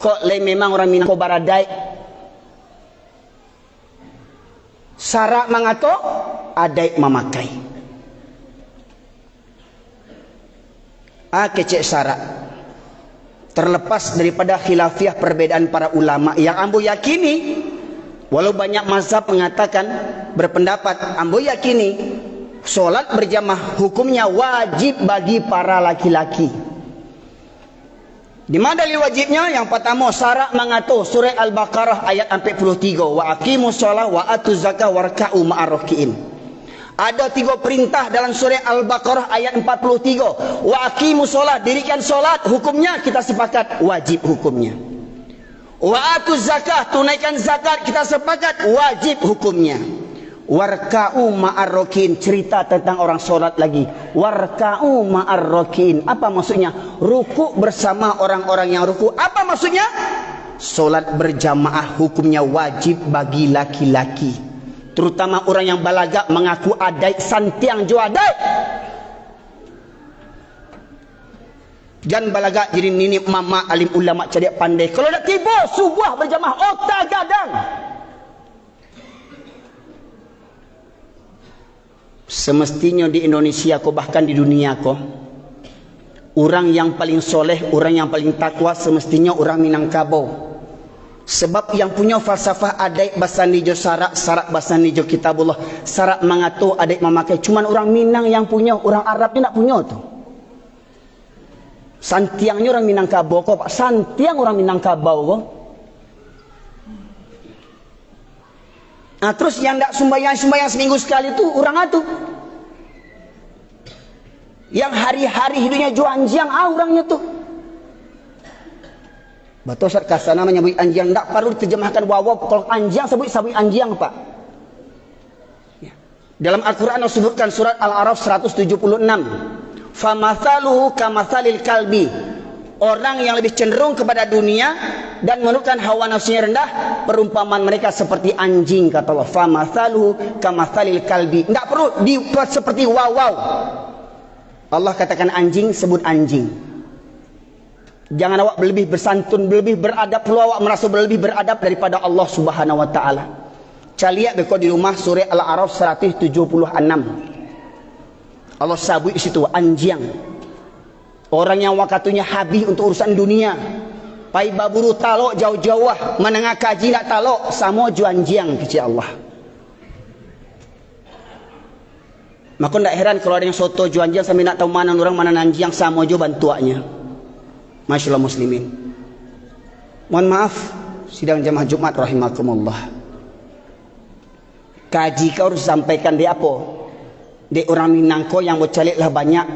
Kok lain memang orang Minang ko baradai. Syarat mangato adai memakai. Kecek syarat. Terlepas daripada khilafiah perbedaan para ulama yang ambo yakini, walau banyak mazhab mengatakan berpendapat, ambo yakini solat berjamaah hukumnya wajib bagi para laki-laki. Di mana dalil wajibnya? Yang pertama, syarat mengatur surah Al-Baqarah ayat 43, wa aqimus shalah wa atuz zakah warka'u ma'ar raki'in. Ada 3 perintah dalam surah Al-Baqarah ayat 43. Wa aqimus shalah, dirikan solat, hukumnya kita sepakat wajib hukumnya. Wa atuz zakah, tunaikan zakat, kita sepakat wajib hukumnya. Warka'u ma'ar raki'in, cerita tentang orang solat lagi. Warka'u ma'ar raki'in, apa maksudnya? Rukuk bersama orang-orang yang rukuk. Apa maksudnya? Solat berjamaah hukumnya wajib bagi laki-laki, terutama orang yang balaga mengaku adai, santiang jo adai. Jangan balaga jadi nini mama alim ulama cerdik pandai. Kalau nak tiba subuh berjamaah otak gadang. Semestinya di Indonesia ko, bahkan di dunia ko, orang yang paling soleh, orang yang paling takwa semestinya orang Minangkabau. Sebab yang punya falsafah adai bahasa nijo syarat, syarat bahasa nijo kitabullah, syarat mengatur adai memakai, cuman orang Minang yang punya, orang Arab ni nak punya tu. Santiangnya orang Minangkabau ko, Pak. Santiang orang Minangkabau ko. Terus yang tak sembahyang seminggu sekali tu orang itu. Yang hari-hari hidupnya jual anjing, orangnya tu. Betul Ustaz kasana menyebut anjing, tak perlu diterjemahkan wawaw. Kalau anjing sebut anjing, Pak. Ya. Dalam Al-Quran disebutkan surat Al-A'raf 176. Famathaluhu kamathalil kalbi. Orang yang lebih cenderung kepada dunia dan menurutkan hawa nafsunya rendah, perumpamaan mereka seperti anjing, kata Allah. Famathaluhu kamathalil kalbi. Tidak perlu dibuat seperti wawaw. Allah katakan anjing, sebut anjing. Jangan awak lebih bersantun, lebih beradab, perlu awak merasa lebih beradab daripada Allah Subhanahu wa taala. Caliak beko di rumah surah Al-A'raf 176. Allah sabut di situ anjing. Orang yang waktunya habis untuk urusan dunia. Pai baburu talok jauh-jauh, menengah kaji nak talok, sama juan jiang kecil Allah. Maka tak heran kalau ada yang soto juan jiang sampai nak tahu mana orang mana nanjiang, sama jo bantuannya. Masyaallah muslimin. Mohon maaf, sidang jamaah Jumat rahimakumullah. Kaji kau harus sampaikan dia apa? Dia orang Minangko yang bercaliklah banyak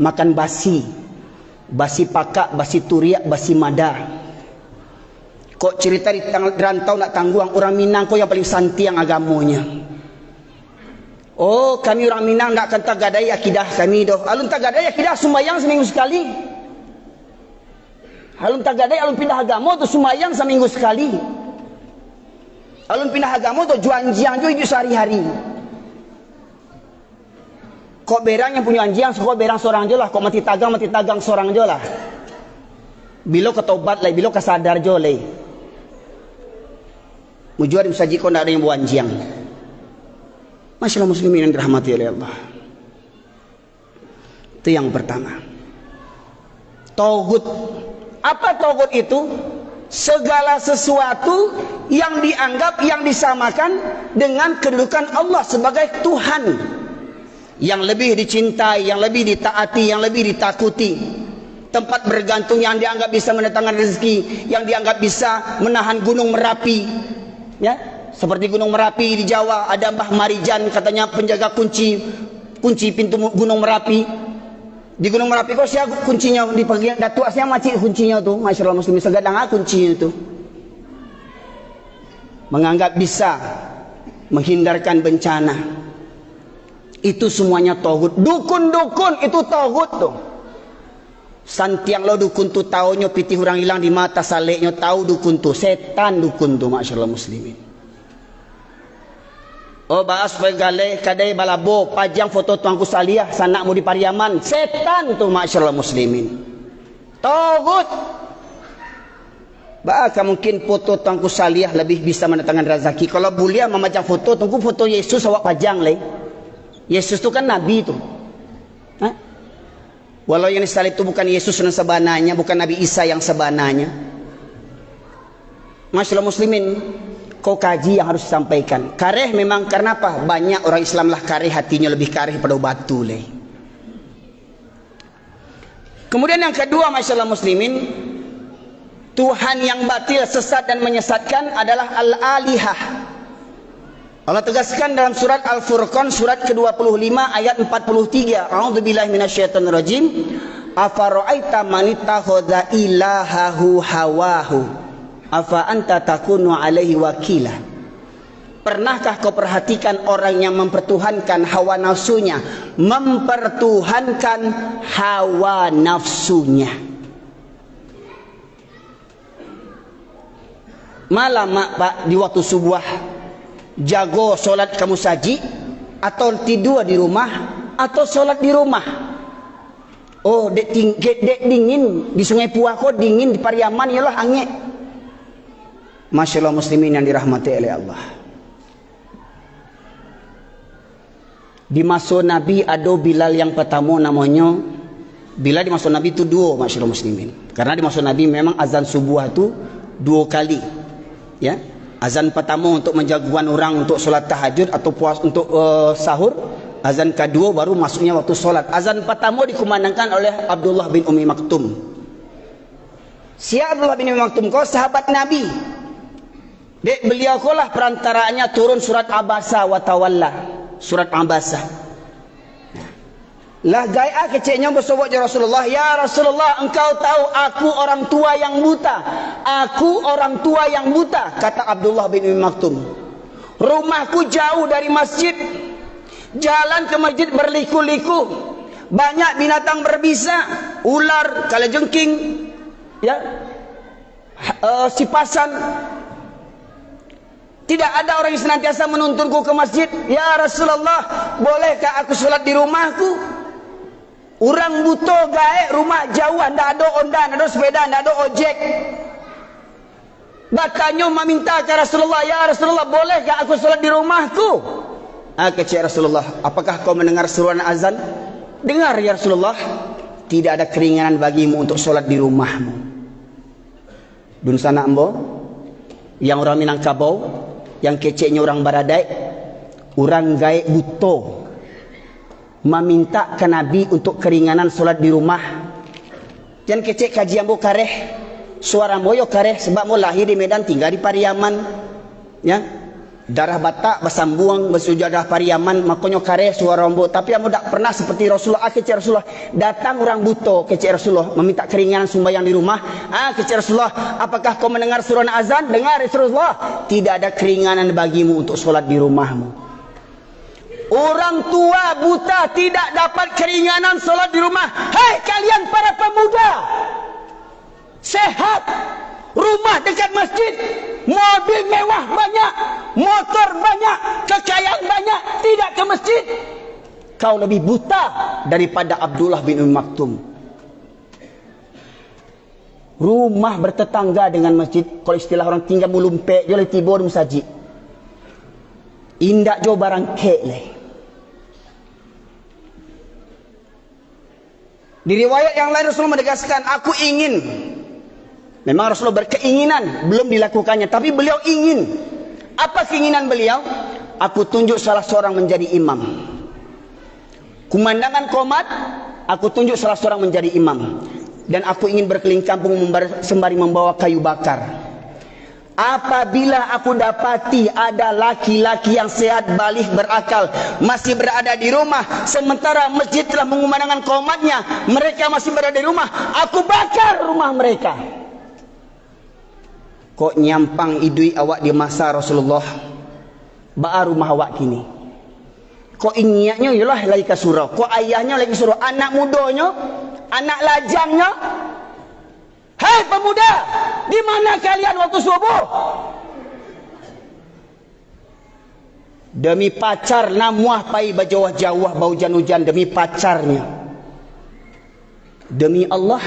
makan basi. Basi pakak, basi turiak, basi mada. Kok cerita di rantau nak tangguang orang Minang kok yang paling santiang agamanya. Oh, kami orang Minang nak akan tagadai akidah kami doh. Alun tagadai akidah sembahyang seminggu sekali. Alun tagadai alun pindah agama tu sembahyang seminggu sekali. Alun pindah agama tu juan jiang jo hidup sehari-hari. Kok berang yang punya anjing, kok berang seorang je lah. Kok mati tagang seorang je lah. Bila ketobat lah, bila kesadar je lah. Mujuar saji kau tak ada yang buat anjing. Masyaallah muslimin yang dirahmati oleh Allah. Itu yang pertama. Tauhid. Apa tauhid itu? Segala sesuatu yang dianggap, yang disamakan dengan kedudukan Allah sebagai Tuhan. Yang lebih dicintai, yang lebih ditaati, yang lebih ditakuti. Tempat bergantung yang dianggap bisa mendatangkan rezeki, yang dianggap bisa menahan gunung Merapi. Ya, seperti gunung Merapi di Jawa, ada Mbah Marijan katanya penjaga kunci pintu gunung Merapi. Di gunung Merapi kok sia kuncinya di bagian datuk sia macik kuncinya tu. Masyaallah muslimin segadang kuncinya tu. Menganggap bisa menghindarkan bencana. Itu semuanya tauhid. Dukun-dukun itu tauhid tu. Santiang lo dukun tu taunya pitih orang hilang di mata saleknya tahu dukun tu. Setan dukun tu masyaallah muslimin. Oh bahas pegale kadai balabo pajang foto tuanku Salih sanakmu di Pariaman. Setan tu masyaallah muslimin. Tauhid. Bahkan mungkin foto Tuanku Salih lebih bisa mendatangkan rezeki. Kalau boleh memajang foto, tunggu foto Yesus awak pajang leh. Yesus tu kan Nabi tu. Ha? Walau yang disalib itu bukan Yesus yang sebenarnya, bukan Nabi Isa yang sebenarnya. Masyaallah muslimin, kau kaji yang harus disampaikan. Kareh memang karena apa? Banyak orang Islam lah kareh, hatinya lebih kareh pada batu leh. Kemudian yang kedua, masyaallah muslimin, Tuhan yang batil, sesat dan menyesatkan adalah al-alihah. Allah tegaskan dalam surat Al-Furqan surat ke-25 ayat 43. A'udzubillahi minasyaitonirrajim. Afara'aita man ittakhadha ilahahu hawahu afa anta takunu alaihi wakila. Pernahkah kau perhatikan orang yang mempertuhankan hawa nafsunya, mempertuhankan hawa nafsunya? Malam pak di waktu subuh jago solat kamu saji, atau tidur di rumah, atau solat di rumah? Oh dek dingin di Sungai Puah kok dingin, di Pariaman ialah angin. Masyaallah muslimin yang dirahmati oleh Allah. Di masa Nabi ada Bilal yang pertama namanya Bilal. Di masa Nabi itu dua, masyaallah muslimin. Karena di masa Nabi memang azan subuh itu 2 kali. Ya, azan pertama untuk menjaguan orang untuk solat tahajud atau puas untuk sahur. Azan kedua baru masuknya waktu solat. Azan pertama dikumandangkan oleh Abdullah bin Umi Maktum. Siapa Abdullah bin Umi Maktum? Kau sahabat Nabi. Dek beliau kolah perantaraannya turun surat Abasa wa Tawalla. Surat Abasa. Lah gaya kecilnya bersobat ya Rasulullah. Ya Rasulullah, engkau tahu aku orang tua yang buta. Aku orang tua yang buta, kata Abdullah bin Umi Maktum. Rumahku jauh dari masjid. Jalan ke masjid berliku-liku. Banyak binatang berbisa, ular, kalajengking, ya, sipasan. Tidak ada orang yang senantiasa menuntunku ke masjid. Ya Rasulullah, bolehkah aku sholat di rumahku? Orang buta gaek, rumah jauh, tidak ada ondan, tidak ada sepeda, tidak ada ojek. Bakanya meminta ke Rasulullah, ya Rasulullah, bolehkah aku sholat di rumahku? Kata Rasulullah, apakah kau mendengar seruan azan? Dengar ya Rasulullah. Tidak ada keringanan bagimu untuk sholat di rumahmu. Dun sana ambo, yang orang Minangkabau, yang keceknya orang Baradai, orang gaek buto, meminta ke Nabi untuk keringanan solat di rumah. Jangan kecek kajian bo kareh, suara moyo kareh sebab mo lahir di Medan, tinggal di Pariaman, ya, darah Batak bersambung bersujadah Pariaman, makanya kareh suara mo. Tapi amo tak pernah seperti Rasulullah. Kecek Rasulullah, datang orang buto kecek Rasulullah meminta keringanan sembahyang di rumah. Kecek Rasulullah, apakah kau mendengar suruhan azan? Dengar Rasulullah, tidak ada keringanan bagimu untuk solat di rumahmu. Orang tua buta tidak dapat keringanan solat di rumah. Hei kalian para pemuda, sehat, rumah dekat masjid, mobil mewah banyak, motor banyak, kekayaan banyak, tidak ke masjid. Kau lebih buta daripada Abdullah bin Umi Maktum. Rumah bertetangga dengan masjid, kalau istilah orang tinggal mulumpe, dia tiba di masjid. Indak jo barang kek leh. Di riwayat yang lain Rasulullah menegaskan, aku ingin. Memang Rasulullah berkeinginan, belum dilakukannya, tapi beliau ingin. Apa keinginan beliau? Aku tunjuk salah seorang menjadi imam. Kumandangan qomat, aku tunjuk salah seorang menjadi imam. Dan aku ingin berkeliling kampung sembari membawa kayu bakar. Apabila aku dapati ada laki-laki yang sehat, balik, berakal, masih berada di rumah, sementara masjid telah mengumandangkan qomatnya, mereka masih berada di rumah, aku bakar rumah mereka. Kok nyampang idui awak di masa Rasulullah, ba'a rumah awak kini. Kok ingiaknya ialah lagi ke surau, kok ayahnya lagi surau, anak mudanya, anak lajangnya. Hei pemuda, di mana kalian waktu subuh? Demi pacar namuah pai bajawah-jawah bau hujan demi pacarnya. Demi Allah,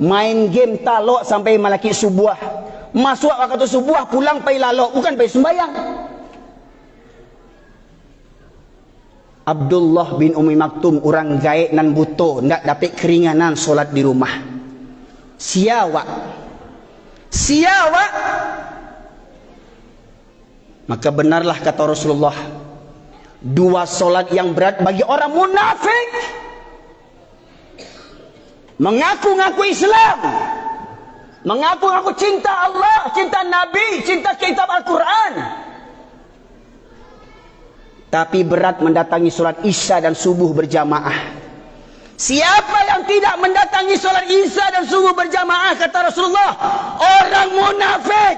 Main game talok sampai malaki subuh. Masuk waktu subuh, pulang pai lalok, bukan pai sembayang. Abdullah bin Umi Maktum, orang gaib nan buto, ndak dapat keringanan solat di rumah. Siawak. Maka benarlah kata Rasulullah, dua solat yang berat bagi orang munafik. Mengaku-ngaku Islam, mengaku-ngaku cinta Allah, cinta Nabi, cinta kitab Al-Quran, tapi berat mendatangi solat Isya dan subuh berjamaah. Siapa yang tidak mendatangi solat Isya dan subuh berjamaah, kata Rasulullah, orang munafik.